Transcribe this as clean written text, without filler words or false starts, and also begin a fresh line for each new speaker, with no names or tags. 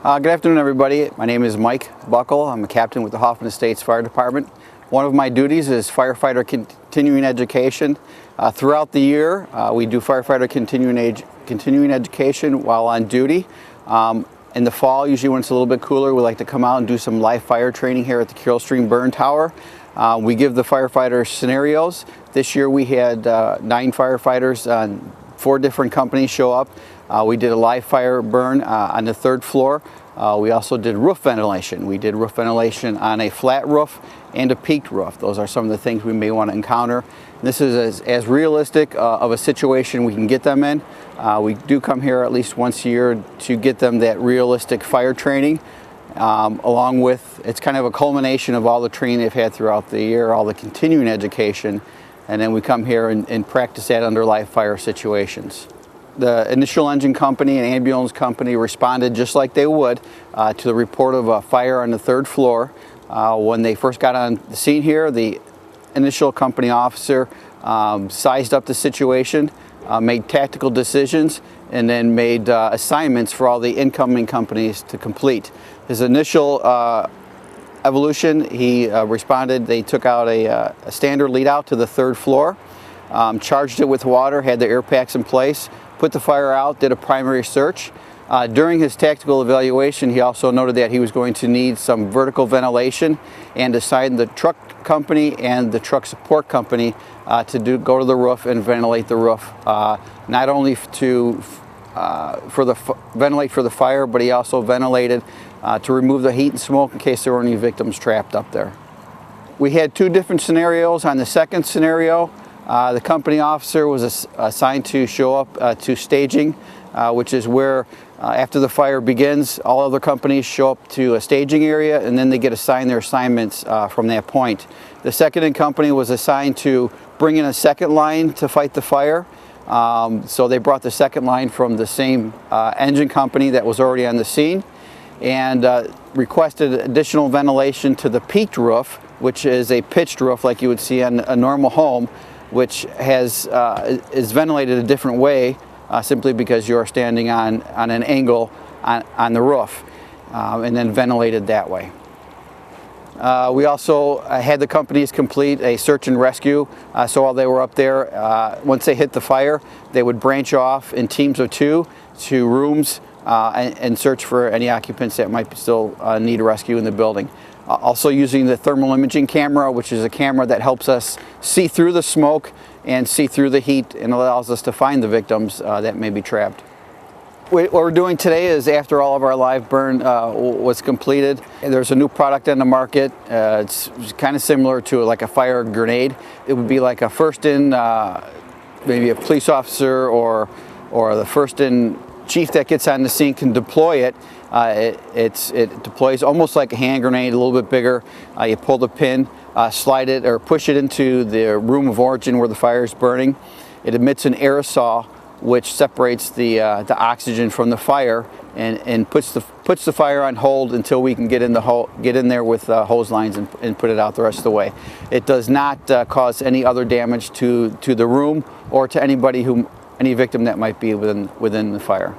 Good afternoon, everybody. My name is Mike Buckle. I'm a captain with the Hoffman Estates Fire Department. One of my duties is firefighter continuing education. Throughout the year, we do firefighter continuing education while on duty. In the fall, usually when it's a little bit cooler, we like to come out and do some live fire training here at the Carroll Stream Burn Tower. We give the firefighters scenarios. This year we had 9 firefighters on 4 different companies show up. We did a live fire burn on the 3rd floor. We also did roof ventilation. We did roof ventilation on a flat roof and a peaked roof. Those are some of the things we may want to encounter. This is as realistic of a situation we can get them in. We do come here at least once a year to get them that realistic fire training. Along with, it's kind of a culmination of all the training they've had throughout the year, all the continuing education, and then we come here and practice that under live fire situations. The initial engine company and ambulance company responded just like they would to the report of a fire on the 3rd floor. When they first got on the scene here, the initial company officer sized up the situation, made tactical decisions, and then made assignments for all the incoming companies to complete. His initial evolution, he responded, they took out a standard lead out to the 3rd floor, charged it with water, had the air packs in place, put the fire out, did a primary search. During his tactical evaluation, he also noted that he was going to need some vertical ventilation and assigned the truck company and the truck support company to go to the roof and ventilate the roof, not only to ventilate for the fire, but he also ventilated to remove the heat and smoke in case there were any victims trapped up there. We had 2 different scenarios. On the 2nd scenario, the company officer was assigned to show up to staging, which is where after the fire begins, all other companies show up to a staging area and then they get assigned their assignments from that point. The 2nd company was assigned to bring in a 2nd line to fight the fire. So they brought the 2nd line from the same engine company that was already on the scene and requested additional ventilation to the peaked roof, which is a pitched roof like you would see on a normal home, which is ventilated a different way simply because you're standing on an angle on the roof and then ventilated that way. We also had the companies complete a search and rescue. So while they were up there, once they hit the fire, they would branch off in teams of 2 to rooms and search for any occupants that might still need rescue in the building. Also using the thermal imaging camera, which is a camera that helps us see through the smoke and see through the heat and allows us to find the victims that may be trapped. What we're doing today is after all of our live burn was completed, there's a new product on the market. It's kind of similar to like a fire grenade. It would be like a first in, maybe a police officer or the first in chief that gets on the scene can deploy it. It deploys almost like a hand grenade, a little bit bigger. You pull the pin, slide it or push it into the room of origin where the fire is burning. It emits an aerosol which separates the oxygen from the fire and puts the fire on hold until we can get in there with hose lines and put it out the rest of the way. It does not cause any other damage to the room or to any victim that might be within the fire.